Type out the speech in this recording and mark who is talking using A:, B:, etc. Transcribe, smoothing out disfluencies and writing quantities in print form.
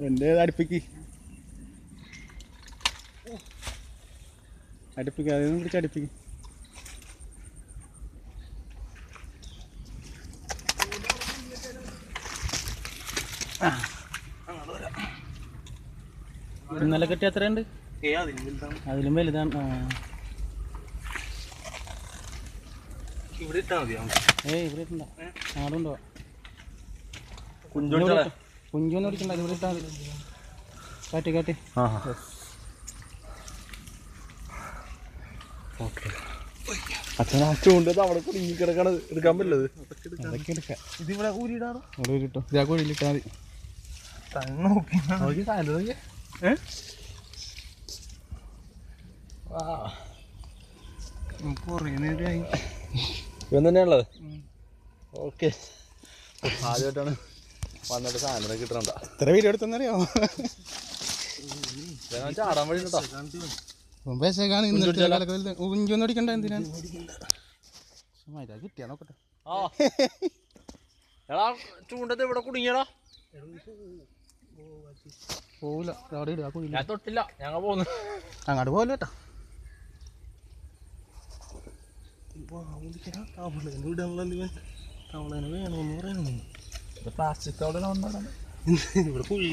A: എന്റെ അടുപ്പിക്ക് അതിൽ നിന്ന് പിടിച്ച് അടുപ്പിക്ക്. ഇന്നലെ കെട്ടി എത്രയുണ്ട്? അതിലും വലുതാണ്.
B: ഇവിടെ ഇട്ടാ മതിയോ?
A: ഇവിടെ ഇട്ടുണ്ടോ? ആടുണ്ടോ? കുഞ്ചൊന്നും പിടിക്കണ്ട, ഇവിടെ ഇട്ടാ മതി. കാട്ടി കാട്ടി.
B: ഓക്കെ. അച്ഛൻ ആ ചൂണ്ടത് അവിടെ കുടുങ്ങി കിടക്കണ എടുക്കാൻ പറ്റത്.
A: അതൊക്കെ എടുക്കാം.
B: ഇതിവിടെ ഊരിയിടാണോ?
A: ഇവിടെ ഊരിട്ടോ. ഇതാ കോഴിയിലിട്ടാ മതി.
B: നോക്കി ഇവൻ തന്നെയാണുള്ളത്. ഓക്കെ. ആദ്യമായിട്ടാണ് വന്നിട്ട് സാധനം കിട്ടണ്ട.
A: എത്ര വീഡിയോ എടുത്തെന്നറിയാമോ?
B: ചാടാൻ വഴി കേട്ടോ.
A: കുഞ്ചൊന്നും അടിക്കണ്ട. എന്തിനാണ് കിട്ടിയാ നോക്കട്ടെ.
B: എടാ ചൂണ്ടത് ഇവിടെ കുടുങ്ങിയടാ.
A: പോവില്ല, അവിടെ ഇടുക.
B: ഞാൻ തൊട്ടില്ല, ഞങ്ങൾ പോകുന്നു.
A: അങ്ങോട്ട് പോകല്ലോ കേട്ടോ.
B: വേണമെന്ന് പറയുന്നു. പ്ലാസ്റ്റിക് അവിടെ ഇവിടെ കുഴി.